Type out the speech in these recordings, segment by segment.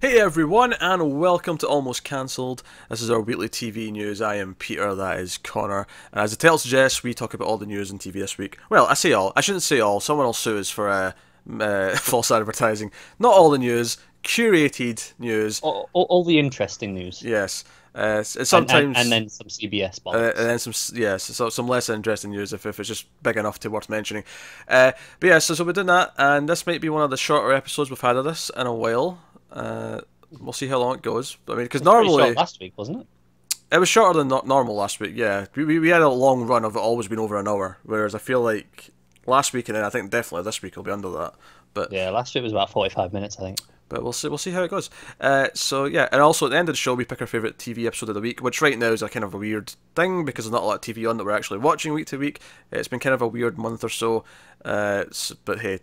Hey everyone, and welcome to Almost Cancelled. This is our weekly TV news. I am Peter, that is Connor, and as the title suggests, we talk about all the news on TV this week. Well, I say all. I shouldn't say all. Someone will sue us for false advertising. Not all the news, curated news. All the interesting news. Yes. Sometimes and then some CBS bollocks. and then some less interesting news if it's just big enough to worth mentioning. But yeah, so we're doing that, and this might be one of the shorter episodes we've had of this in a while. We'll see how long it goes. I mean, because normally short last week, wasn't it? It was shorter than normal last week. Yeah, we had a long run of it always been over an hour, whereas I feel like last week and then I think definitely this week will be under that. But yeah, last week was about 45 minutes, I think. But we'll see how it goes. So yeah, and also at the end of the show we pick our favourite TV episode of the week, which right now is a kind of a weird thing because there's not a lot of TV on that we're actually watching week to week. It's been kind of a weird month or so. But hey,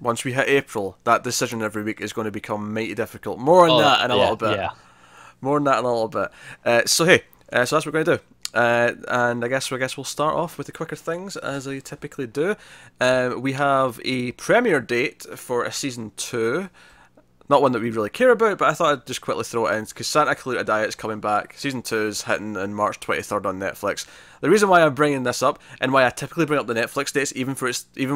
once we hit April, that decision every week is going to become mighty difficult. More on that in a little bit. Yeah. More on that in a little bit. So hey, so that's what we're going to do. And I guess we'll start off with the quicker things, as I typically do. We have a premiere date for a season 2. Not one that we really care about, but I thought I'd just quickly throw it in, because Santa Clarita Diet's coming back. Season 2 is hitting on March 23rd on Netflix. The reason why I'm bringing this up, and why I typically bring up the Netflix dates, even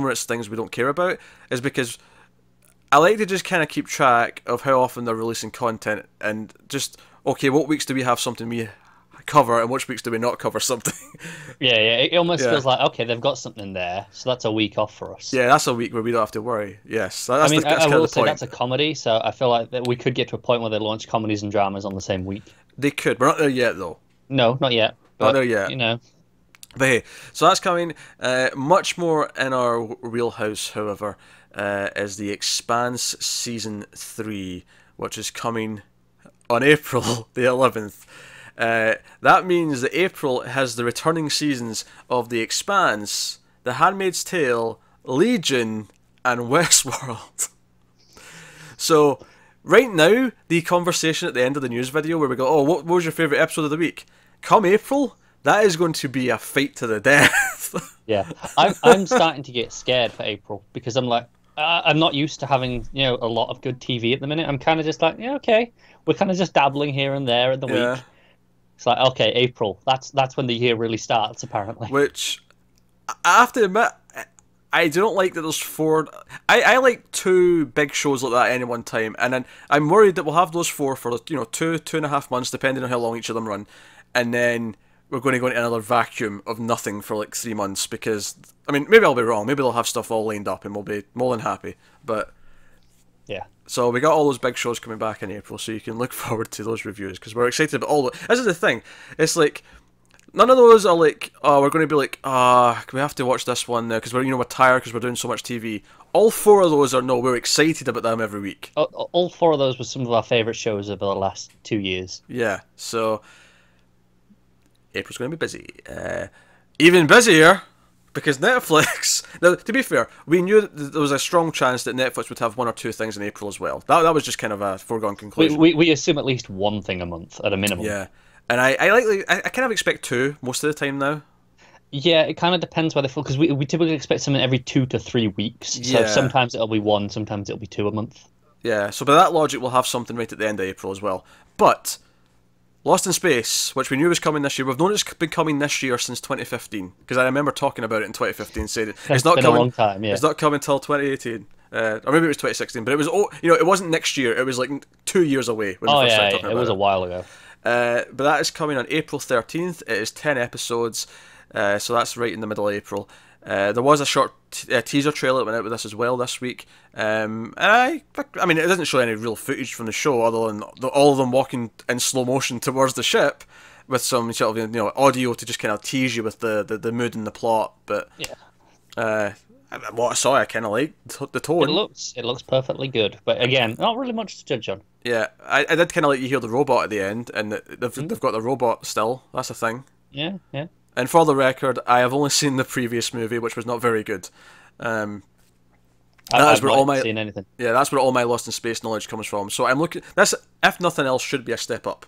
when it's things we don't care about, is because I like to just kind of keep track of how often they're releasing content, and just, okay, what weeks do we have something we cover, and which weeks do we not cover something? Yeah, it almost feels like, okay, they've got something there, so that's a week off for us. Yeah, that's a week where we don't have to worry. Yes, that's I will say that's a comedy, so I feel like that we could get to a point where they launch comedies and dramas on the same week. They could. We're not there yet, though. No, not yet. Not there yet. You know. But hey, so that's coming. Much more in our wheelhouse, however, is the Expanse Season 3, which is coming on April the 11th. That means that April has the returning seasons of The Expanse, The Handmaid's Tale, Legion, and Westworld. So, right now, the conversation at the end of the news video where we go, oh, what was your favourite episode of the week? Come April, that is going to be a fight to the death. Yeah, I'm starting to get scared for April, because I'm like, I'm not used to having, a lot of good TV at the minute. I'm kind of just like, yeah, okay, we're kind of just dabbling here and there in the week. It's like, okay, April. That's when the year really starts, apparently. Which, I have to admit, I don't like that there's 4... I like 2 big shows like that at any one time, and then I'm worried that we'll have those 4 for, 2.5 months, depending on how long each of them run, and then we're going to go into another vacuum of nothing for like 3 months, because, I mean, maybe I'll be wrong, maybe they'll have stuff all lined up and we'll be more than happy, but... Yeah. So we got all those big shows coming back in April, so you can look forward to those reviews, because we're excited about all the... This is the thing, it's like, none of those are like, oh, we're going to be like, we have to watch this one now, because we're tired because we're doing so much TV. All 4 of those are, no, we're excited about them every week. All 4 of those were some of our favourite shows over the last 2 years. Yeah, so April's going to be busy. Even busier, because Netflix... Now, to be fair, we knew that there was a strong chance that Netflix would have 1 or 2 things in April as well. That was just kind of a foregone conclusion. We assume at least 1 thing a month, at a minimum. Yeah, and I kind of expect 2 most of the time now. Yeah, it kind of depends where they fall, because we typically expect something every 2 to 3 weeks. So sometimes it'll be 1, sometimes it'll be 2 a month. Yeah, so by that logic, we'll have something right at the end of April as well. But Lost in Space, which we knew was coming this year, we've known it's been coming this year since 2015, because I remember talking about it in 2015, saying it's not been coming. A long time, yeah. It's not coming until 2018, or maybe it was 2016. But it was, it wasn't next year. It was like 2 years away. When we first started talking about it was a while ago. But that is coming on April 13th. It is 10 episodes, so that's right in the middle of April. There was a short teaser trailer that went out with this as well this week. And I mean, it doesn't show any real footage from the show other than all of them walking in slow motion towards the ship, with some sort of audio to just kind of tease you with the mood and the plot. But yeah, what I saw, I kind of liked the tone. It looks perfectly good, but again, not really much to judge on. Yeah, I did kind of like you hear the robot at the end, and they've got the robot still. That's a thing. Yeah. And for the record, I have only seen the previous movie, which was not very good. I've not seen anything. Yeah, that's where all my Lost in Space knowledge comes from. So I'm looking. This, if nothing else, should be a step up.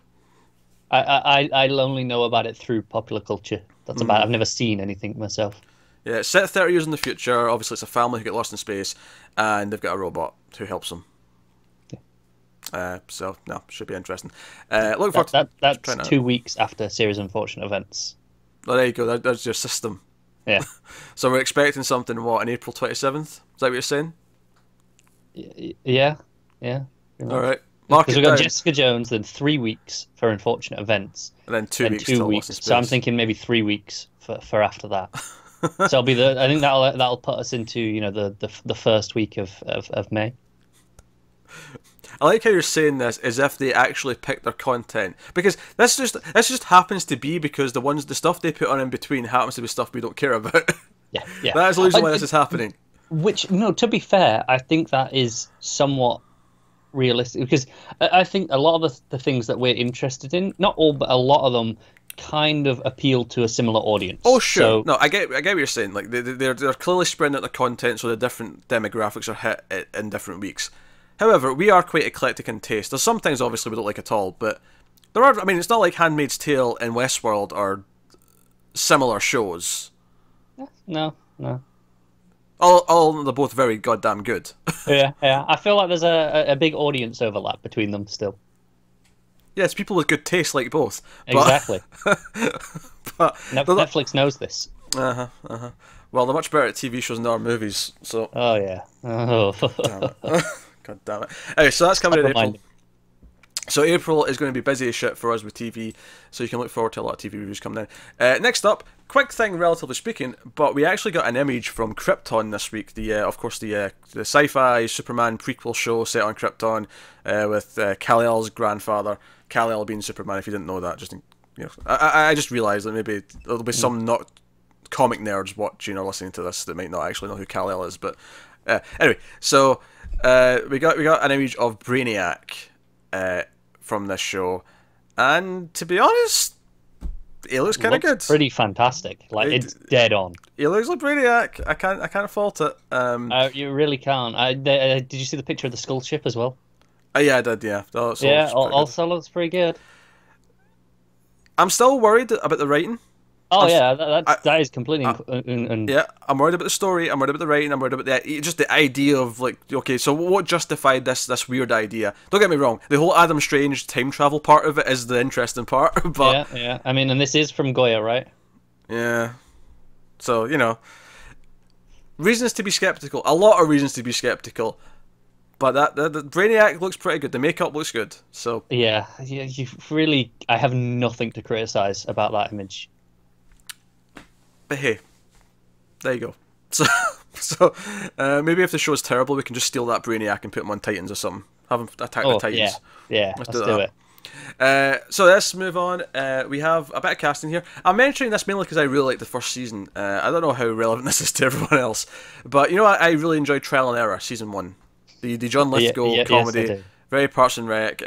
I only know about it through popular culture. That's about it. I've never seen anything myself. Yeah, it's set 30 years in the future. Obviously, it's a family who get lost in space, and they've got a robot who helps them. Yeah. So no, should be interesting. Looking forward to that's trying 2 weeks after Series of Unfortunate Events. Oh, there you go. That's your system. Yeah. So we're expecting something, what, on April 27th? Is that what you're saying? Yeah. All right. Mark Because it we've got down. Jessica Jones, then 3 weeks for Unfortunate Events, And then 2 then weeks 2 till weeks. Lost in So I'm Space. thinking maybe 3 weeks for after that. So it'll be I think that'll put us into the first week of May. I like how you're saying this as if they actually pick their content, because this just happens to be because the stuff they put on in between happens to be stuff we don't care about. Yeah. That is the reason why this is happening. Which, no, to be fair, I think that is somewhat realistic, because I think a lot of the things that we're interested in, not all, but a lot of them, kind of appeal to a similar audience. Oh, sure. So, No, I get what you're saying. Like they're clearly spreading out the content so the different demographics are hit in different weeks. However, we are quite eclectic in taste. There's some things obviously we don't like at all, but there are. I mean, it's not like Handmaid's Tale and Westworld are similar shows. no. All they're both very goddamn good. Yeah. I feel like there's a big audience overlap between them still. Yes, people with good taste like both. Exactly. But Netflix knows this. Well, they're much better at TV shows than they are movies. So. Oh yeah. Oh. Damn it. God damn it. Anyway, so that's coming in April. Reminder. So April is going to be busy as shit for us with TV, so you can look forward to a lot of TV reviews coming in. Next up, quick thing relatively speaking, but we actually got an image from Krypton this week. Of course, the sci-fi Superman prequel show set on Krypton with Kal-El's grandfather, Kal-El being Superman. If you didn't know that, I just realised that maybe there'll be some not comic nerds watching or listening to this that might not actually know who Kal-El is. But anyway, so we got an image of Brainiac from this show, and to be honest, he looks kind of good. Pretty fantastic. Like it's dead on. He looks like Brainiac. I can't fault it. You really can't. Did you see the picture of the skull ship as well? Yeah, I did. Yeah. Also looks pretty good. I'm still worried about the writing. Oh yeah, that is completely. Yeah, I'm worried about the story. I'm worried about the writing. I'm worried about the idea of like, okay, so what justified this weird idea? Don't get me wrong. The whole Adam Strange time travel part of it is the interesting part. But yeah. I mean, and this is from Goya, right? Yeah. So reasons to be skeptical. A lot of reasons to be skeptical. But the Brainiac looks pretty good. The makeup looks good. So yeah. You really, I have nothing to criticize about that image. But hey, there you go. So maybe if the show's terrible, we can just steal that Brainiac and put him on Titans or something. Have him attack the Titans. Yeah. Let's do it. So let's move on. We have a bit of casting here. I'm mentioning this mainly because I really liked the first season. I don't know how relevant this is to everyone else, but I really enjoyed Trial and Error season 1, the John Lithgow comedy, yes, very Parks and Rec,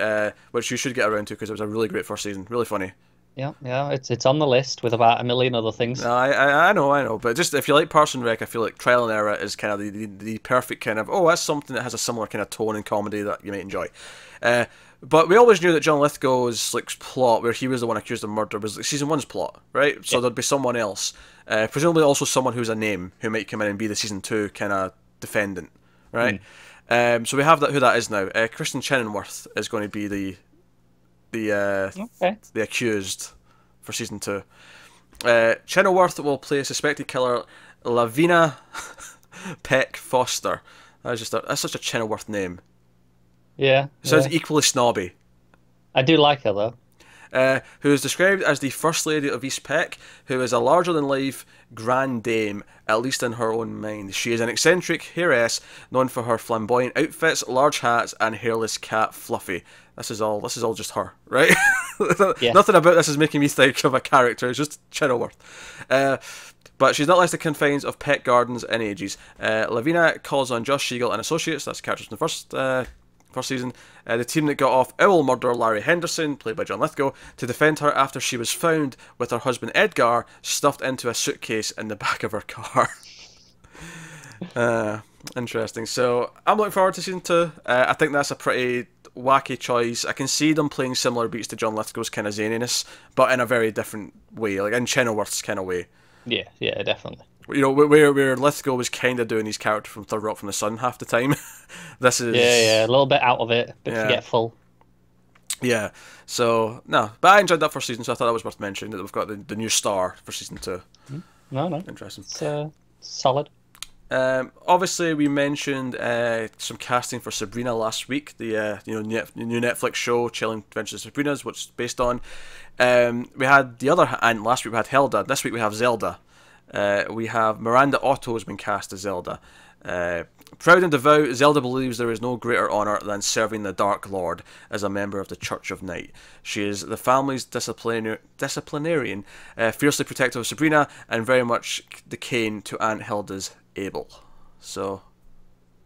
which you should get around to because it was a really great first season, really funny. Yeah, it's on the list with about a million other things. I know, but just if you like Parks and Rec, I feel like Trial and Error is kind of the perfect kind of, that's something that has a similar kind of tone and comedy that you might enjoy. But we always knew that John Lithgow's plot, where he was the one accused of murder, was season 1's plot, right? So there'd be someone else, presumably also someone who's a name, who might come in and be the season 2 kind of defendant, right? So we have who that is now. Kristen Chenoweth is going to be the accused for season 2. Chenoweth will play a suspected killer, Lavina Peck Foster. That's such a Chenoweth name. Yeah. Sounds equally snobby. I do like her though. Who is described as the First Lady of East Peck, who is a larger-than-life grand dame, at least in her own mind. She is an eccentric heiress known for her flamboyant outfits, large hats, and hairless cat Fluffy. This is all just her, right? Nothing about this is making me think of a character. It's just Chenoweth. But she's not less the confines of Peck Gardens and ages. Lavina calls on Josh Siegel and Associates, that's the characters in the first season, the team that got off owl murderer Larry Henderson, played by John Lithgow, to defend her after she was found with her husband Edgar stuffed into a suitcase in the back of her car. Interesting. So I'm looking forward to season 2. I think that's a pretty wacky choice. I can see them playing similar beats to John Lithgow's kind of zaniness, but in a very different way, like in Chenoweth's kind of way. Yeah, definitely. You know, where Lithgow was kind of doing his character from Third Rock from the Sun half the time. This is Yeah, a little bit out of it, a bit forgetful. Yeah, so no, but I enjoyed that first season, so I thought that was worth mentioning that we've got the new star for season 2. No, Interesting. It's solid. Obviously, we mentioned some casting for Sabrina last week. The new Netflix show, Chilling Adventures of Sabrina's, which is based on. We had the other, and last week we had Hilda. This week we have Zelda. We have Miranda Otto has been cast as Zelda. Proud and devout, Zelda believes there is no greater honour than serving the Dark Lord as a member of the Church of Night. She is the family's disciplinarian, fiercely protective of Sabrina, and very much the Cain to Aunt Hilda's Abel. So,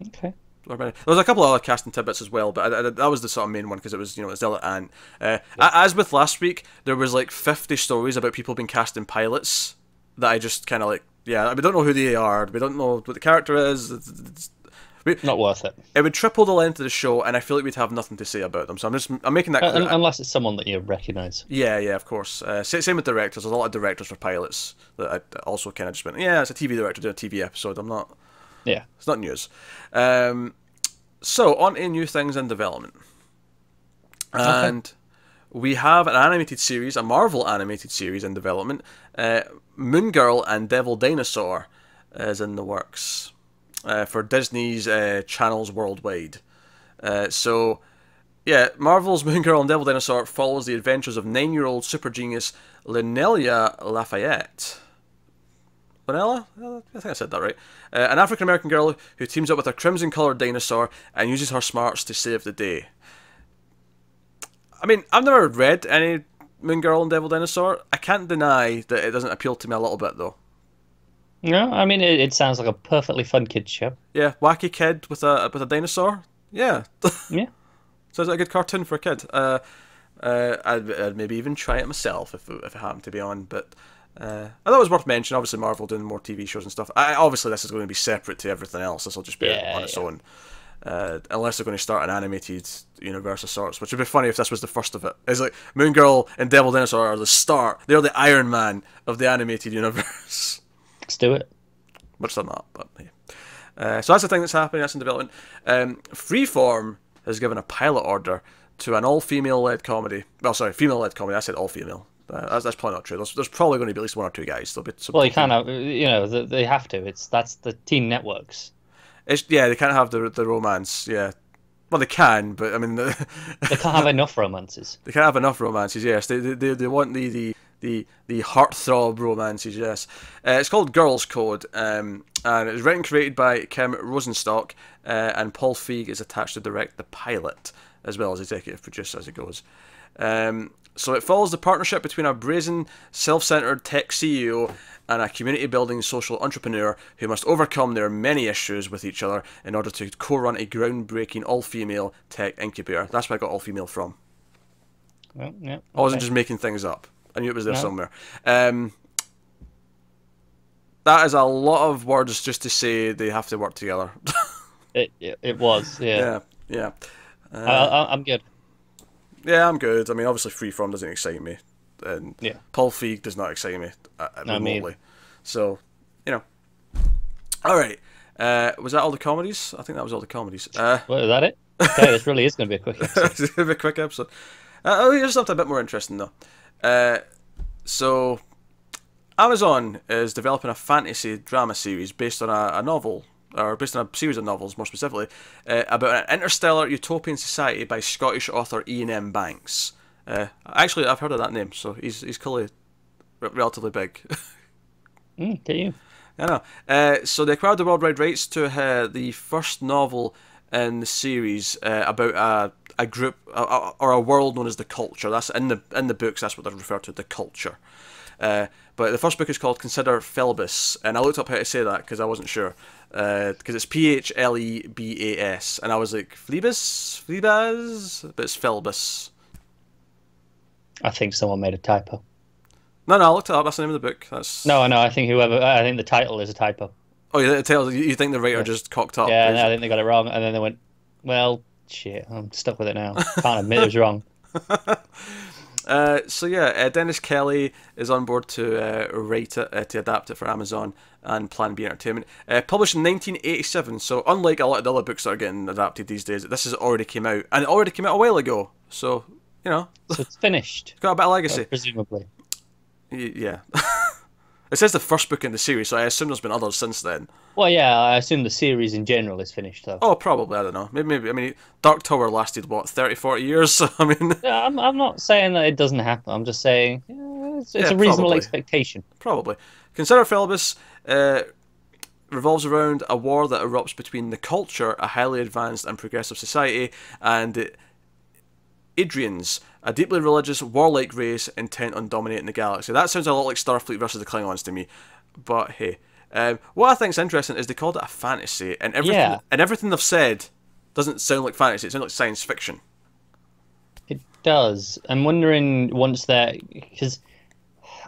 okay. There was a couple of other casting tidbits as well, but that was the sort of main one because it was Zelda Aunt. As with last week, there was like 50 stories about people being cast in pilots that I just kind of like. Yeah, we don't know who they are. We don't know what the character is. Not worth it. It would triple the length of the show, and I feel like we'd have nothing to say about them. So I'm making that clear. Unless it's someone that you recognise. Yeah, of course. Same with directors. There's a lot of directors for pilots that I also kind of just went, yeah, it's a TV director doing a TV episode. I'm not. Yeah. It's not news. So on to new things in development, and we have an animated series, a Marvel animated series in development. Moon Girl and Devil Dinosaur is in the works. For Disney's channels worldwide. So, Marvel's Moon Girl and Devil Dinosaur follows the adventures of 9-year-old super genius Linnella Lafayette. Linnella? I think I said that right. An African-American girl who teams up with a crimson-coloured dinosaur and uses her smarts to save the day. I mean, I've never read any Moon Girl and Devil Dinosaur. I can't deny that it doesn't appeal to me a little bit, though. No, I mean it sounds like a perfectly fun kids show. Yeah, wacky kid with a dinosaur. Yeah, yeah. Sounds like a good cartoon for a kid. I'd maybe even try it myself if it happened to be on. But I thought it was worth mentioning. Obviously, Marvel doing more TV shows and stuff. Obviously, this is going to be separate to everything else. This will just be on its own. Unless they're going to start an animated universe of sorts, which would be funny if this was the first of it. It's like Moon Girl and Devil Dinosaur are the start. They're the Iron Man of the animated universe. Let's do it. Which they're not, but yeah. So that's the thing that's happening. That's in development. Freeform has given a pilot order to an all-female led comedy. Well, sorry, female-led comedy. I said all-female. That's probably not true. There's probably going to be at least one or two guys. There'll be well, you can't have. They have to. That's the teen networks. They can't have the romance. Yeah. Well, they can, but I mean, they can't have enough romances. They can't have enough romances. Yes, they want the heartthrob romances. Yes, it's called Girls Code, and it was written and created by Kim Rosenstock, and Paul Feig is attached to direct the pilot as well as executive producer as it goes. So it follows the partnership between a brazen, self-centered tech CEO and a community-building social entrepreneur who must overcome their many issues with each other in order to co-run a groundbreaking all-female tech incubator. That's where I got all-female from. Well, yeah. Okay. I wasn't just making things up. I knew it was there somewhere. That is a lot of words just to say they have to work together. It was, yeah. Yeah. I'm good. Yeah, I'm good. I mean, obviously Freeform doesn't excite me. And Paul Feig does not excite me remotely. So, Alright. Was that all the comedies? I think that was all the comedies. Well, is that it? Okay, this really is going to be a quick episode. It's going to be a quick episode. Here's something a bit more interesting, though. So, Amazon is developing a fantasy drama series based on a novel, or based on a series of novels, more specifically, about an interstellar utopian society by Scottish author Ian M. Banks. Actually, I've heard of that name, so he's clearly relatively big. Get you. I know. So they acquired the worldwide rights to the first novel in the series about a group or a world known as the Culture. That's in the books. That's what they're referred to, the Culture. But the first book is called Consider Phlebas, and I looked up how to say that because I wasn't sure. Because it's Phlebas, and I was like, Phlebas, but it's Phlebas. I think someone made a typo. No, I looked it up. That's the name of the book. No. I think the title is a typo. Oh, you think the writer just cocked up? Yeah, no, I think they got it wrong, and then they went, well, shit, I'm stuck with it now. Can't admit it was wrong. So yeah, Dennis Kelly is on board to write it, to adapt it for Amazon and Plan B Entertainment. Published in 1987, so unlike a lot of the other books that are getting adapted these days, this has already came out, and it already came out a while ago. So so it's finished. Got a bit of legacy, presumably. Yeah. It says the first book in the series, so I assume there's been others since then. Well, yeah, I assume the series in general is finished, though. Oh, probably. I don't know. Maybe. I mean, Dark Tower lasted what, 30, 40 years. So I mean, yeah, I'm not saying that it doesn't happen. I'm just saying it's a reasonable expectation. Probably. Consider Phelbus revolves around a war that erupts between the culture, a highly advanced and progressive society, and the Idrians, a deeply religious, warlike race intent on dominating the galaxy. That sounds a lot like Starfleet versus the Klingons to me. But hey, what I think is interesting is they called it a fantasy, and everything they've said doesn't sound like fantasy. It sounds like science fiction. It does. I'm wondering once they're, because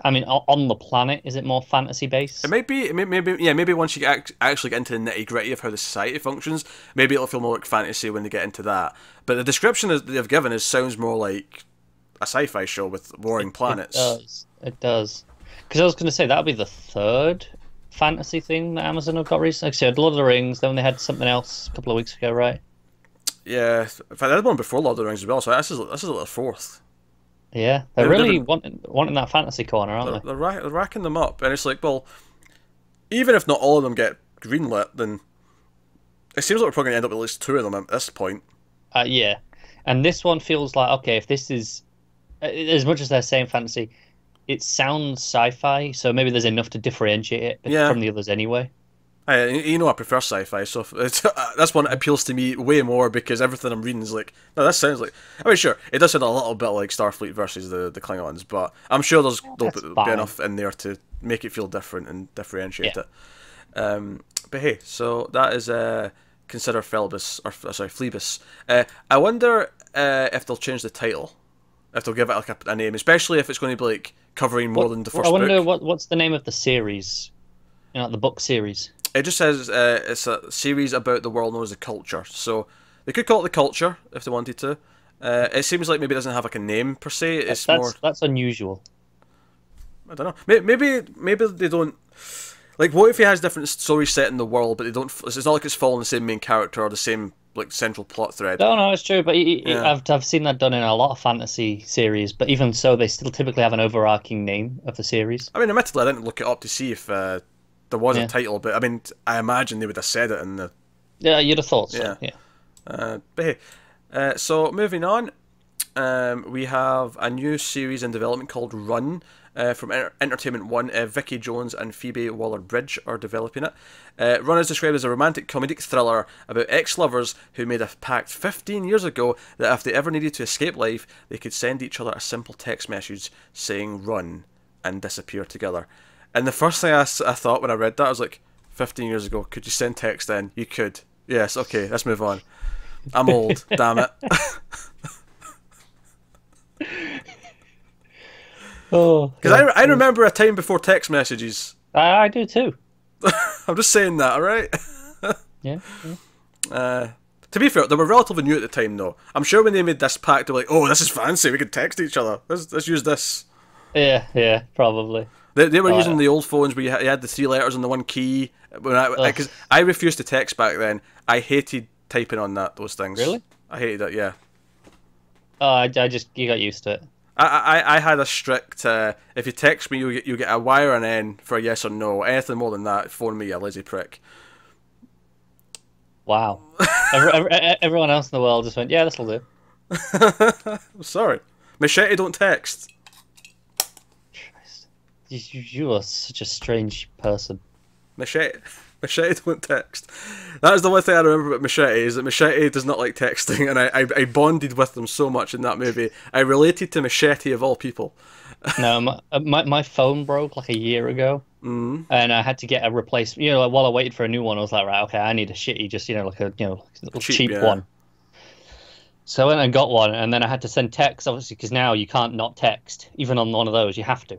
I mean, on the planet, is it more fantasy based? It might be. Maybe once you actually get into the nitty gritty of how the society functions, maybe it'll feel more like fantasy when they get into that. But the description that they've given sounds more like a sci-fi show with warring planets. It does. Because I was going to say that'll be the third fantasy thing that Amazon have got recently. Like I said, Lord of the Rings. Then they had something else a couple of weeks ago, right? Yeah, in fact, they had one before Lord of the Rings as well. So this is like the fourth. Yeah, they're really wanting that fantasy corner, aren't they? They're racking them up, and it's like, well, even if not all of them get greenlit, then it seems like we're probably going to end up with at least 2 of them at this point. Yeah, and this one feels like, okay, if this is, as much as they're saying fantasy, it sounds sci-fi, so maybe there's enough to differentiate it from the others anyway. I prefer sci-fi, so that's one that appeals to me way more, because everything I'm reading is like, no, that sounds like... I mean, sure, it does sound a little bit like Starfleet versus the Klingons, but I'm sure there'll be enough in there to make it feel different and differentiate it. But hey, so that is Consider Phlebas. I wonder if they'll change the title, if they'll give it like a name, especially if it's going to be like covering more than the first book. I wonder what's the name of the series, the book series. It just says it's a series about the world known as the Culture. So they could call it the Culture if they wanted to. It seems like maybe it doesn't have like a name per se. That's unusual. I don't know. Maybe they don't. Like, what if he has different stories set in the world, but they don't? It's not like it's following the same main character or the same like central plot thread. No, it's true. But I've seen that done in a lot of fantasy series. But even so, they still typically have an overarching name of the series. I mean, admittedly, I didn't look it up to see if there was a title, but I mean, I imagine they would have said it in the... Yeah, you'd have thought so, yeah. But hey, so moving on, we have a new series in development called Run from Entertainment One. Vicky Jones and Phoebe Waller-Bridge are developing it. Run is described as a romantic comedic thriller about ex-lovers who made a pact 15 years ago that if they ever needed to escape life, they could send each other a simple text message saying run and disappear together. And the first thing I thought when I read that, I was like, 15 years ago, could you send text then? You could. Yes, okay, let's move on. I'm old, damn it. Because I remember a time before text messages. I do too. I'm just saying that, alright? Yeah. To be fair, they were relatively new at the time, though. I'm sure when they made this pact, they were like, oh, this is fancy, we can text each other. Let's use this. Yeah, probably. They were using the old phones where you had the 3 letters and the 1 key. Because I refused to text back then. I hated typing on those things. Really? I hated it, yeah. Oh, you got used to it. I had a strict, if you text me, you get a Y or an N for a yes or no. Anything more than that, phone me, you lazy prick. Wow. Everyone else in the world just went, yeah, this'll do. I'm sorry. Machete don't text. You are such a strange person. Machete don't text. That is the one thing I remember about Machete, is that Machete does not like texting, and I bonded with them so much in that movie. I related to Machete of all people. No, my phone broke like a year ago, and I had to get a replacement. Like while I waited for a new one, I was like, right, okay, I need a shitty, just like a little cheap one. So I went and got one, and then I had to send text, obviously, because now you can't not text, even on one of those, you have to.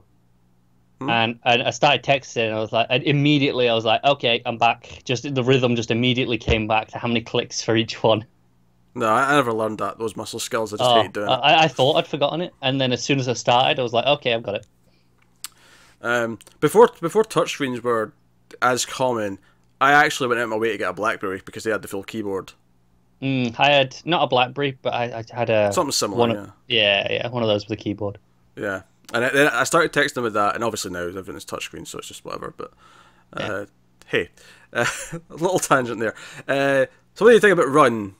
And I started texting, and I was like, okay, I'm back. Just the rhythm just immediately came back to how many clicks for each one. No, I never learned those muscle skills. I just Oh, hated doing it. I thought I'd forgotten it, and then as soon as I started, I was like, okay, I've got it. Before touchscreens were as common, I actually went out of my way to get a BlackBerry because they had the full keyboard. I had not a BlackBerry, but I had a Something similar, one. Yeah, one of those with a keyboard. yeah. And then I started texting with that, and obviously now everything is touchscreen, so it's just whatever. But hey, a little tangent there. So what do you think about Run?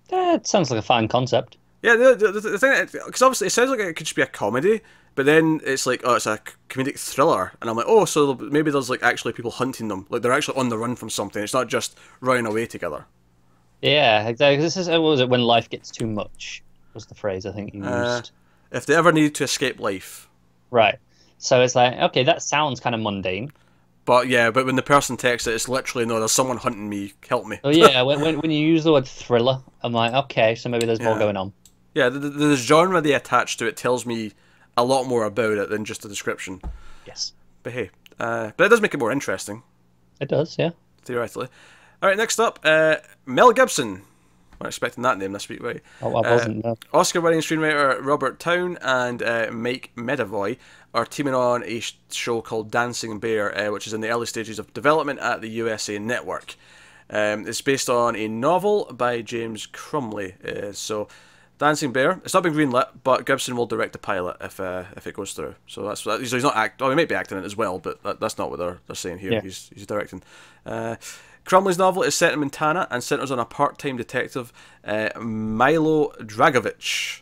It sounds like a fine concept. Yeah, the thing, because obviously it sounds like it could just be a comedy, but then it's like, oh, it's a comedic thriller, and I'm like, oh, so maybe there's like actually people hunting them, like they're actually on the run from something. It's not just running away together. Yeah, exactly. This is what was it when life gets too much was the phrase I think you used. If they ever need to escape life. Right. So it's like, okay, that sounds kind of mundane. But yeah, but when the person texts it, it's literally, no, there's someone hunting me, help me. Oh yeah, when you use the word thriller, I'm like, okay, so maybe there's more going on. Yeah, the genre they attach to it tells me a lot more about it than just a description. Yes. But hey, but it does make it more interesting. It does, yeah. Theoretically. Alright, next up, Mel Gibson. I'm not expecting that name this week, right? Oh, I wasn't, no. Oscar-winning screenwriter Robert Towne and Mike Medavoy are teaming on a show called Dancing Bear, which is in the early stages of development at the USA Network. It's based on a novel by James Crumley. So, Dancing Bear. It's not been greenlit, but Gibson will direct the pilot if it goes through. So he's not acting. Oh, he might be acting it as well, but that's not what they're saying here. Yeah. He's directing. Crumley's novel is set in Montana and centers on a part-time detective, Milo Dragovich,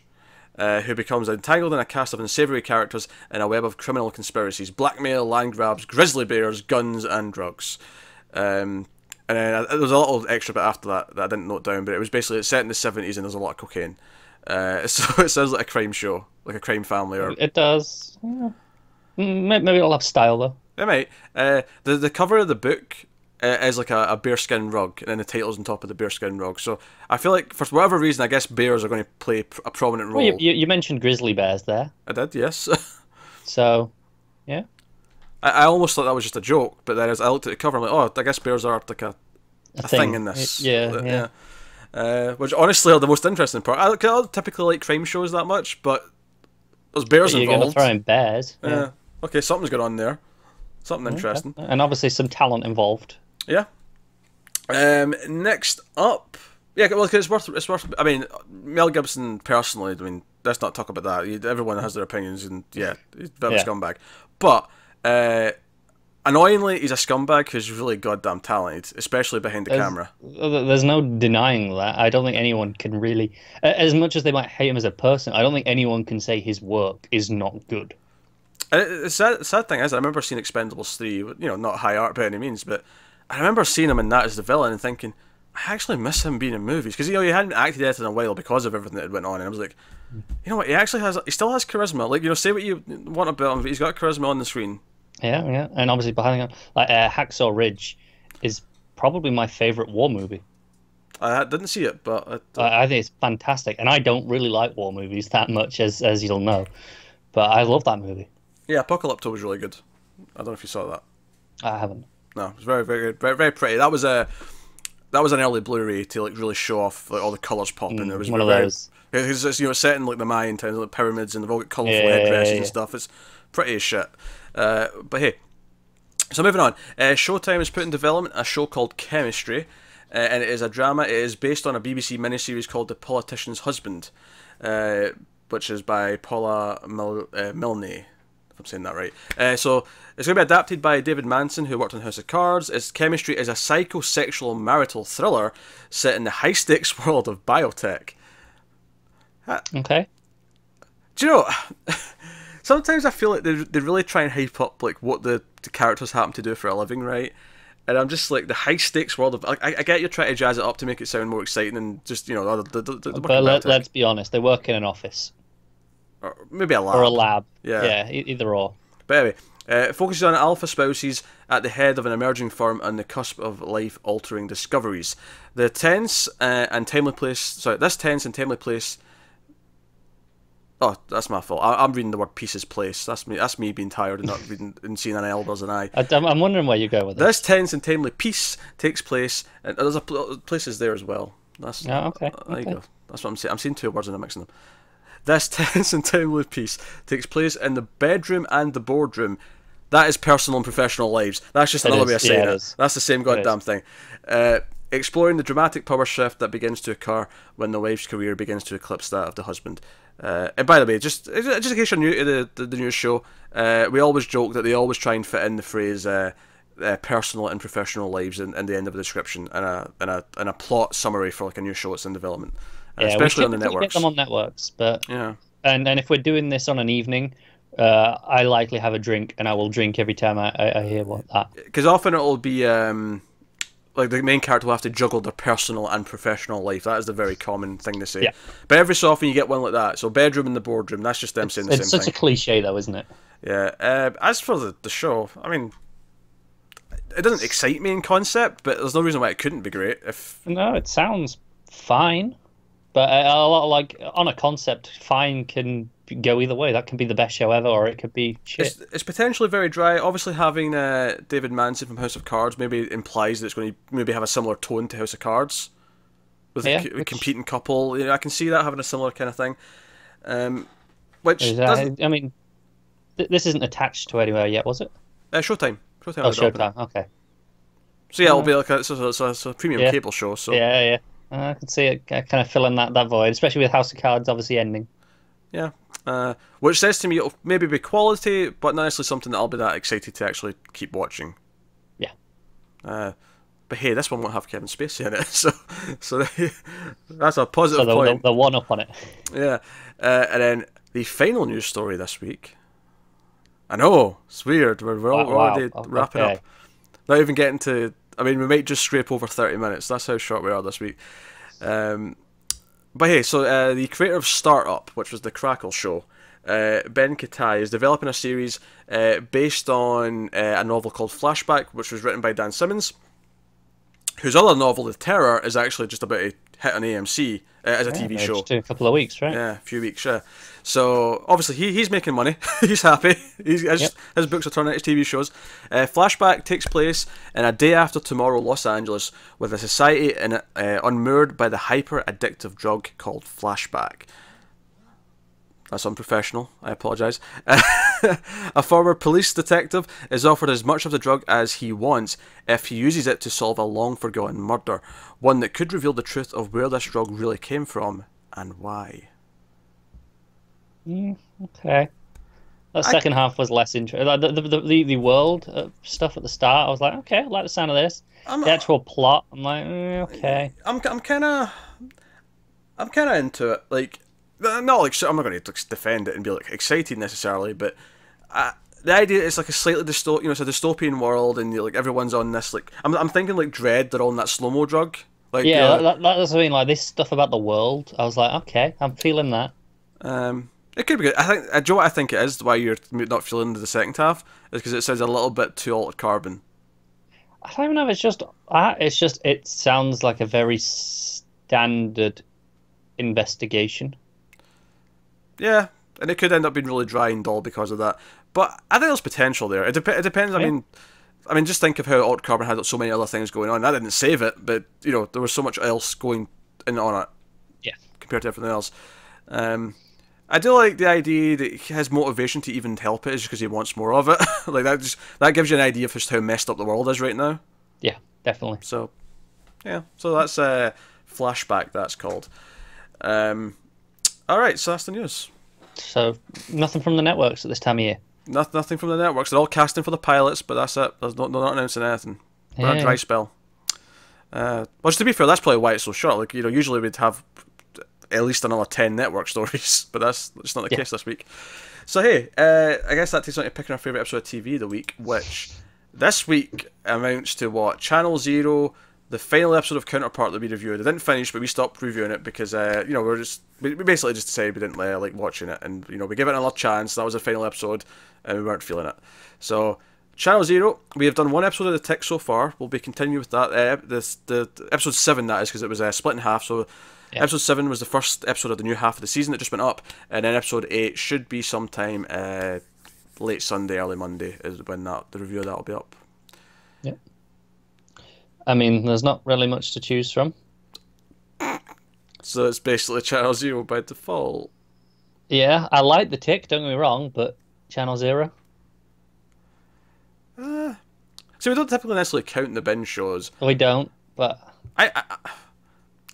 who becomes entangled in a cast of unsavory characters in a web of criminal conspiracies, blackmail, land grabs, grizzly bears, guns, and drugs. And then there was a little extra bit after that I didn't note down, but it was basically it's set in the 70s and there's a lot of cocaine. So it sounds like a crime show, like a crime family. Or it does. Yeah. Maybe it'll have style though. It might. The cover of the book is like a bearskin rug, and then the title's on top of the bearskin rug. So I feel like for whatever reason, I guess bears are going to play a prominent role. Well, you mentioned grizzly bears there. I did, yes. So, yeah. I almost thought that was just a joke, but then as I looked at the cover, I'm like, oh, I guess bears are like a thing in this. Yeah. Which honestly are the most interesting part. I don't typically like crime shows that much, but there's bears involved. You're going to throw in bears. Yeah. Okay, something's going on there. Something interesting. And obviously some talent involved. Yeah. Next up, yeah, well, it's worth. I mean, Mel Gibson personally. I mean, let's not talk about that. Everyone has their opinions, and yeah, he's a bit of a scumbag. But annoyingly, he's a scumbag who's really goddamn talented, especially behind the camera. There's no denying that. I don't think anyone can really, as much as they might hate him as a person, I don't think anyone can say his work is not good. The sad thing is, I remember seeing Expendables 3. You know, not high art by any means, but I remember seeing him in that as the villain and thinking, I actually miss him being in movies, because, you know, he hadn't acted in a while because of everything that had went on, and I was like, you know what, he still has charisma. Like, you know, say what you want about him, but he's got charisma on the screen. Yeah, and obviously behind him, like Hacksaw Ridge is probably my favourite war movie. I didn't see it, but I think it's fantastic, and I don't really like war movies that much, as you'll know, but I love that movie. Yeah, Apocalypto was really good. I don't know if you saw that. I haven't. No, it was very, very good, very, very pretty. That was an early Blu-ray to like really show off like all the colours popping. It was one of those. It's, you know, set in like the Mayan times, like pyramids, and they've all got colourful headdresses and stuff. It's pretty as shit. But hey, so moving on. Showtime has put in development a show called Chemistry, and it is a drama. It is based on a BBC miniseries called The Politician's Husband, which is by Paula Milne. If I'm saying that right. So it's going to be adapted by David Manson, who worked on House of Cards. Its Chemistry is a psychosexual marital thriller set in the high-stakes world of biotech. Okay. Do you know, sometimes I feel like they really try and hype up like what the characters happen to do for a living, right? And I'm just like, the high-stakes world of... I get you're trying to jazz it up to make it sound more exciting than just, you know, but let's be honest, they work in an office. Or maybe a lab. Or a lab. Yeah, either or. But anyway, it focuses on alpha spouses at the head of an emerging firm on the cusp of life-altering discoveries. This tense and timely place... Oh, that's my fault. I'm reading the word pieces place. That's me being tired and not reading and seeing an L as an I. I'm wondering where you go with this. This tense and timely piece takes place, and there's places there as well. That's Okay. there you Okay. go. That's what I'm saying. I'm seeing two words and I'm mixing them. This tense and timely piece takes place in the bedroom and the boardroom. That is personal and professional lives. That's just another way of saying it. That's the same goddamn thing. Exploring the dramatic power shift that begins to occur when the wife's career begins to eclipse that of the husband. And by the way, just in case you're new to the news show, we always joke that they always try and fit in the phrase personal and professional lives in the end of a description and a plot summary for like a new show that's in development. Especially on the networks. Get them on networks, but yeah. And if we're doing this on an evening, I likely have a drink, and I will drink every time I hear that. Because often it'll be like the main character will have to juggle their personal and professional life. That is the very common thing to say. Yeah. But every so often you get one like that. So bedroom and the boardroom, that's just them saying the same thing. It's such a cliche, though, isn't it? Yeah. As for the show, I mean, it doesn't excite me in concept, but there's no reason why it couldn't be great. No, it sounds fine, but a lot like on a concept, fine can go either way. That can be the best show ever, or it could be shit. It's potentially very dry. Obviously, having David Manson from House of Cards maybe implies that it's going to maybe have a similar tone to House of Cards with a competing couple. You know, I can see that having a similar kind of thing. I mean, this isn't attached to anywhere yet, was it? Showtime. Showtime. Okay. So yeah, it'll be like it's a premium cable show. So yeah. I can see it kind of filling that void, especially with House of Cards obviously ending. Yeah. Which says to me it'll maybe be quality, but not necessarily something that I'll be that excited to actually keep watching. Yeah. But hey, this one won't have Kevin Spacey in it, so that's a positive point. The one up on it. Yeah. And then the final news story this week. I know, it's weird. We're already wrapping up. Not even getting to... I mean, we might just scrape over 30 minutes. That's how short we are this week. But hey, so the creator of Startup, which was the Crackle show, Ben Katai, is developing a series based on a novel called Flashback, which was written by Dan Simmons, whose other novel, The Terror, is actually just about to hit on AMC as a TV show. Just a couple of weeks, right? Yeah, a few weeks, yeah. So, obviously, he's making money. He's happy. His books are turning into TV shows. Flashback takes place in a day after tomorrow Los Angeles, with a society unmoored by the hyper-addictive drug called Flashback. That's unprofessional. I apologise. A former police detective is offered as much of the drug as he wants if he uses it to solve a long-forgotten murder, one that could reveal the truth of where this drug really came from and why. Okay. That second half was less interesting. Like the world stuff at the start, I was like, okay, I like the sound of this. The actual plot, I'm like, okay. I'm kind of into it. Like, not like I'm not going to defend it and be like excited necessarily, but the idea is like a slightly it's a dystopian world, and like everyone's on this like I'm thinking like Dread, they're on that slow mo drug. Like that's what I mean. Like this stuff about the world, I was like, okay, I'm feeling that. It could be good. I think. Do you know what I think it is? Why you're not feeling the second half is because it sounds a little bit too altered carbon. I don't even know if it's just. It sounds like a very standard investigation. Yeah, and it could end up being really dry and dull because of that. But I think there's potential there. It depends. Yeah. I mean, just think of how Altered Carbon had so many other things going on. That didn't save it, but there was so much else going in on it. Yeah. Compared to everything else. I do like the idea that his motivation to even help it is just because he wants more of it. Like that gives you an idea of just how messed up the world is right now. Yeah, definitely. So, yeah. So that's Flashback. That's called. All right. So that's the news. So nothing from the networks at this time of year. Nothing from the networks. They're all casting for the pilots, but that's it. They're not announcing anything. We're on a dry spell. Which, to be fair, that's probably why it's so short. Like usually we'd have at least another 10 network stories, but that's just not the case this week. So hey, I guess that takes on to picking our favourite episode of TV of the week, which this week amounts to what? Channel Zero, the final episode of Counterpart that we reviewed. It didn't finish, but we stopped reviewing it because we basically just decided we didn't like watching it, and we gave it another chance. That was the final episode, and we weren't feeling it. So Channel Zero, we have done one episode of the Tick so far. We'll be continuing with that. The episode 7, that is, because it was split in half. So episode 7 was the first episode of the new half of the season that just went up, and then episode 8 should be sometime late Sunday, early Monday is when the review of that will be up. Yeah. I mean, there's not really much to choose from. So it's basically Channel Zero by default. Yeah, I like the Tick. Don't get me wrong, but Channel Zero. See, we don't typically necessarily count the binge shows. We don't, but I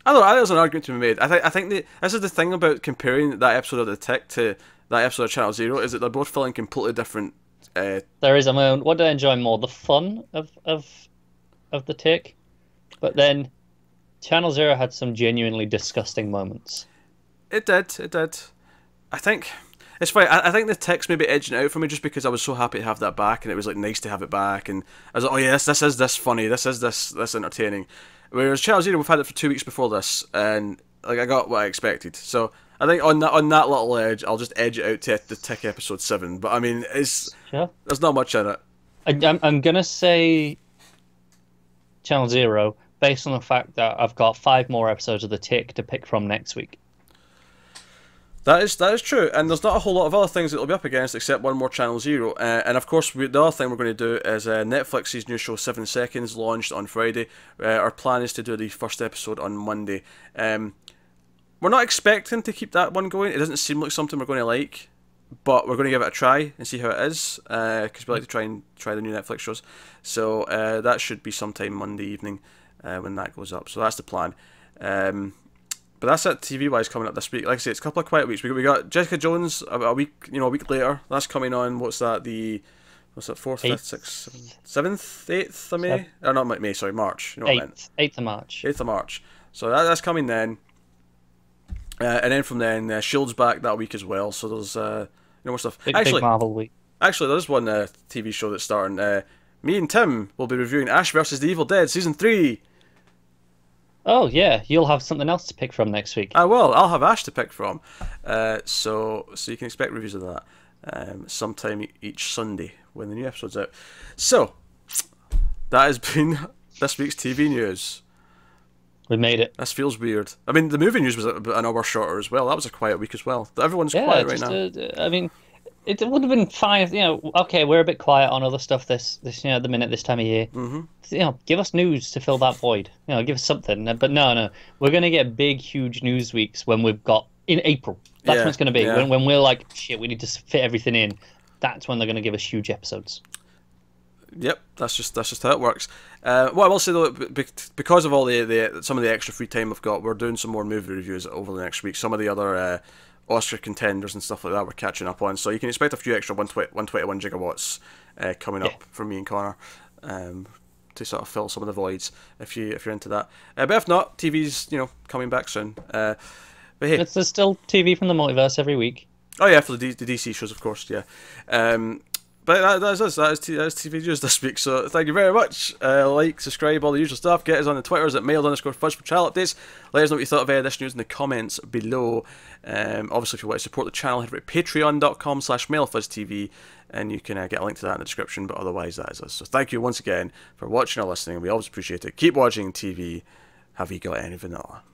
don't know. There's an argument to be made. I think this is the thing about comparing that episode of the Tick to that episode of Channel Zero is that they're both filling completely different. There is a moment. What do I enjoy more? The fun of the Tick, but then Channel Zero had some genuinely disgusting moments. It did. I think it's funny. I think the Tick's maybe edging out for me just because I was so happy to have that back, and it was like nice to have it back, and I was like, oh yes, this is this funny, this is this entertaining. Whereas Channel Zero, we've had it for 2 weeks before this, and like I got what I expected. So I think on that little edge, I'll just edge it out to the Tick episode 7. But I mean, there's not much in it. I'm gonna say Channel Zero based on the fact that I've got 5 more episodes of the Tick to pick from next week. That is true, and there's not a whole lot of other things that it'll be up against except one more Channel Zero. And of course, the other thing we're going to do is Netflix's new show 7 Seconds launched on Friday. Our plan is to do the first episode on Monday. We're not expecting to keep that one going. It doesn't seem like something we're going to like, but we're going to give it a try and see how it is, because we like to try the new Netflix shows. So that should be sometime Monday evening when that goes up. So that's the plan. But that's it TV-wise coming up this week. Like I say, it's a couple of quiet weeks. We got Jessica Jones a week later. That's coming on. What's that? 4th, 5th, 6th, 7th, 8th of May? Or not May, sorry, March. You know what I meant. 8th of March. 8th of March. So that's coming then. And then from then, Shield's back that week as well. So there's more stuff. Big Marvel week. Actually, there's one TV show that's starting. Me and Tim will be reviewing Ash vs. the Evil Dead Season 3. Oh yeah, you'll have something else to pick from next week. I will. I'll have Ash to pick from. So you can expect reviews of that sometime each Sunday when the new episode's out. So that has been this week's TV news. We made it. This feels weird. I mean, the movie news was an hour shorter as well. That was a quiet week as well. Everyone's quiet right now. I mean, it would have been fine if, okay, we're a bit quiet on other stuff this at the minute, this time of year. Mm-hmm. Give us news to fill that void. Give us something. But no. We're going to get big, huge news weeks when we've got, in April. That's when it's going to be. Yeah. When we're like, shit, we need to fit everything in. That's when they're going to give us huge episodes. Yep, that's just how it works. What I will say though, because of all some of the extra free time we've got, we're doing some more movie reviews over the next week. Some of the other Oscar contenders and stuff like that we're catching up on, so you can expect a few extra 121 gigawatts coming up from me and Connor to sort of fill some of the voids if you're into that. But if not, TV's coming back soon. But hey, there's still TV from the multiverse every week. Oh yeah, for the DC shows, of course. Yeah. But that is TV news this week, so thank you very much. Like, subscribe, all the usual stuff. Get us on the Twitters at mail_fudge for channel updates. Let us know what you thought of this news in the comments below. Obviously, if you want to support the channel, head over to patreon.com/mailfuzztv, and you can get a link to that in the description, but otherwise that is us. So thank you once again for watching or listening. We always appreciate it. Keep watching TV. Have you got any vanilla?